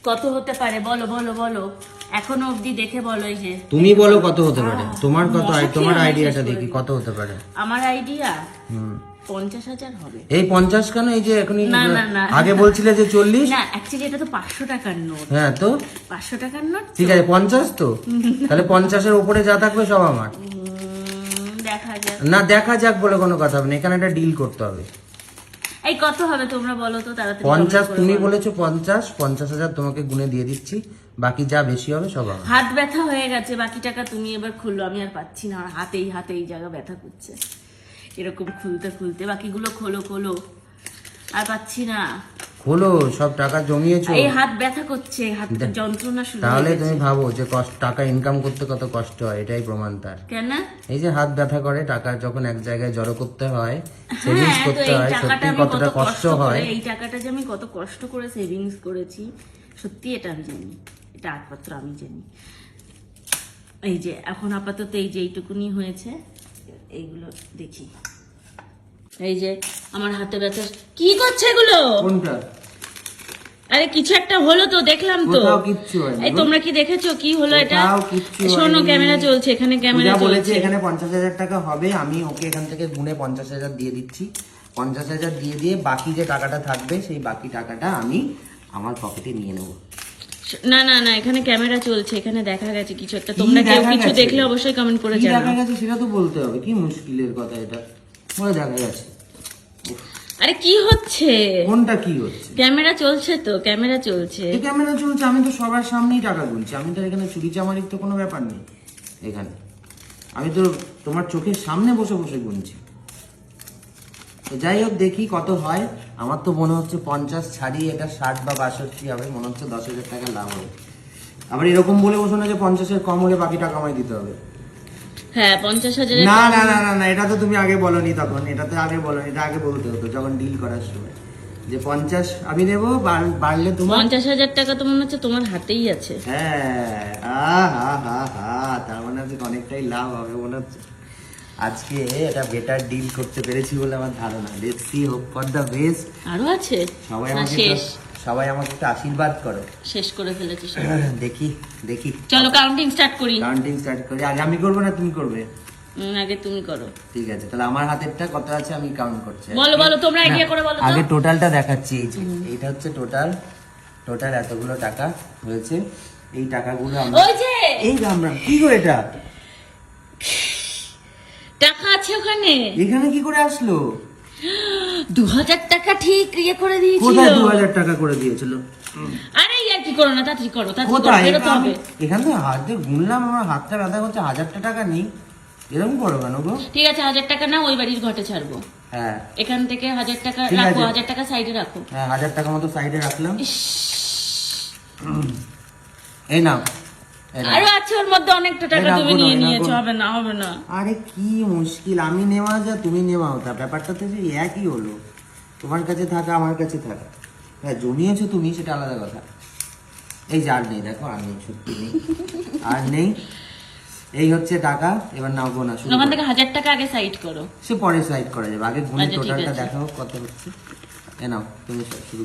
কত হতে পারে বলো বলো বলো, এখনো অবধি দেখে বলো। এই যে তুমি বলো কত হতে পারে, তোমার কত, তোমার আইডিয়াটা দেখি কত হতে পারে। আমার আইডিয়া 50,000 হবে। এই 50 কেন? এই যে এখনই না না না, আগে বলছিলে যে 40। না অ্যাকচুয়ালি এটা তো 500 টাকার নোট। হ্যাঁ তো 500 টাকার নোট, ঠিক আছে 50 তো, তাহলে 50-এর উপরে যা থাকবে সব আমার। দেখা যাক। না দেখা যাক বলে কোনো কথা হবে না, এখানে একটা ডিল করতে হবে। এই কত হবে তোমরা বলো তো তাড়াতাড়ি। 50 তুমি বলেছো, 50,000 তোমাকে গুনে দিয়ে দিচ্ছি, বাকি যা বেশি হবে সব আমার। হাত ব্যথা হয়ে গেছে, বাকি টাকা তুমি এবার খুললো, আমি আর পাচ্ছি না, আর হাতে এই জায়গা ব্যথা করছে এরকম খুলতে খুলতে। বাকিগুলো খোলো খোলো, আর পাচ্ছি না। খোলো, সব টাকা জমিয়েছো। এই হাত ব্যথা করছে, হাত যন্ত্রণা শুরু তাহলে হয়ে তুমি গেছে। ভাবো যে টাকা ইনকাম করতে কত কষ্ট হয়, এটাই প্রমাণ তার। কেন? এই যে হাত ব্যথা করে, টাকা যখন এক জায়গায় জড়ো করতে হয়, সেভিংস হ্যাঁ, তো করতে এই হয়, টাকাটা সত্যি আমি কতটা কত কষ্ট হয়। এই টাকাটা যে আমি কত কষ্ট করে সেভিংস করেছি, সত্যি এটা আমি জানি, এটা একমাত্র আমি জানি। এই যে এখন আপাতত এই যে এইটুকুনি হয়েছে, এইগুলো দেখি। এই যে আমার হাতে ব্যথা, কি করছে এগুলো? কোনটা? আরে কিছু একটা হলো তো, দেখলাম তো। কোথাও কিচ্ছু হয়নি। এই তোমরা কি দেখেছো কি হলো এটা? কোথাও কিচ্ছু শোনো, হয়নি। ক্যামেরা চলছে, এখানে ক্যামেরা পূজা বলেছে চলছে। এখানে 50,000 টাকা হবে, আমি ওকে এখান থেকে গুনে 50,000 দিয়ে দিচ্ছি। 50,000 দিয়ে বাকি যে টাকাটা থাকবে, সেই বাকি টাকাটা আমি আমার পকেটে নিয়ে নেবো। না না না, এখানে ক্যামেরা চলছে, এখানে দেখা গেছে কিছু একটা। তোমরা কেউ দেখা কিছু গেছে? দেখলে অবশ্যই কমেন্ট করে কি দেখা জানাও। গেছে সেটা তো বলতে হবে, কি মুশকিলের কথা এটা। বলে দেখা গেছে। আরে কি হচ্ছে? কোনটা কি হচ্ছে? ক্যামেরা চলছে তো, ক্যামেরা চলছে। এই ক্যামেরা চলছে, আমি তো সবার সামনেই টাকা গুনছি, আমি তো এখানে চুরি চামারির তো কোনো ব্যাপার নেই এখানে। আমি তো তোমার চোখের সামনে বসে বসে গুনছি। তো যাই হোক, দেখি কত হয়। আমার তো মনে হচ্ছে 50 ছাড়িয়ে এটা 60 বা 62 হবে, মনে হচ্ছে 10,000 টাকা লাভ হবে। আবার এরকম বলে বসো না যে 50-এর কম হলে বাকি টাকা আমায় দিতে হবে। হ্যাঁ 50,000। না না না না না, এটা তো তুমি আগে বলনি, তখন এটা তো আগে বলনি, এটা আগে বলতে হতো যখন ডিল করার সময়, যে 50 আমি নেবো, বাড়লে তোমার। 50,000 টাকা তো মনে হচ্ছে তোমার হাতেই আছে। হ্যাঁ, তার মানে আজকে অনেকটাই লাভ হবে মনে হচ্ছে। আজকে এটা বেটার ডিল করতে পেরেছি বলে আমার ধারণা। Let's see, hope for the best. আরো আছে? সবাই না আমাকে শেষ? সবাই আমাকে একটু আশীর্বাদ করো। শেষ করে ফেলেছি সব। দেখি দেখি, চলো কাউন্টিং স্টার্ট করি। কাউন্টিং স্টার্ট করি। আগে আমি করবো না তুমি করবে? আগে তুমি করো। ঠিক আছে, তাহলে আমার হাতেরটা কত আছে আমি কাউন্ট করছি। বলো বলো, তোমরা আইডিয়া করে বলো তো। আগে টোটালটা দেখাচ্ছি। এই যে এইটা হচ্ছে টোটাল এতগুলো টাকা হয়েছে। এই টাকাগুলো আমরা, ওই যে এই আমরা কি গো, এটা টাকা আছে ওখানে। এখানে কি করে আসলো? 2000 টাকা ঠিক ইয়ে করে দিয়েছিল। কোথায় 2000 টাকা করে দিয়েছিল? আরে ইয়ার কি করো না, তাড়াতাড়ি করো, তাড়াতাড়ি করো, কোথায়? বেরোতে হবে। এখান থেকে হাত দিয়ে গুনলাম, আমার হাতটা ব্যথা করছে, 1000 টাকা নেই। এরকম করো কেন গো? ঠিক আছে, 1000 টাকা না ওই বাড়ির ঘটে ছাড়বো। হ্যাঁ এখান থেকে 1000 টাকা ঠিক রাখো, আছে। 1000 টাকা সাইডে রাখো। হ্যাঁ, 1000 টাকা মতো সাইডে রাখলাম। ইস, এই নাও, এই নাও। আরো আছে ওর মধ্যে অনেকটা টাকা, এই নাও, তুমি গুনো, নিয়ে এই নাও, নিয়েছো। গুনো। হবে না হবে না। আরে কি মুশকিল, আমি নেওয়া যা তুমি নেওয়াও তা, ব্যাপারটা তো সেই একই হলো। তোমার কাছে থাকা আমার কাছে থাকা, হ্যাঁ জমিয়েছো তুমি, সেটা আলাদা কথা। এই যে আর নেই, দেখো আর নেই, সত্যি নেই, আর নেই। এই হচ্ছে টাকা, এবার নাও গোনা শুরু ওখান করো। থেকে 1000 টাকা আগে সাইড করো। সে পরে সাইড করা যাবে, আগে গুনে আচ্ছা, ঠিক টোটালটা আছে। দেখাও কত হচ্ছে। এ নাও তুমি শুরু।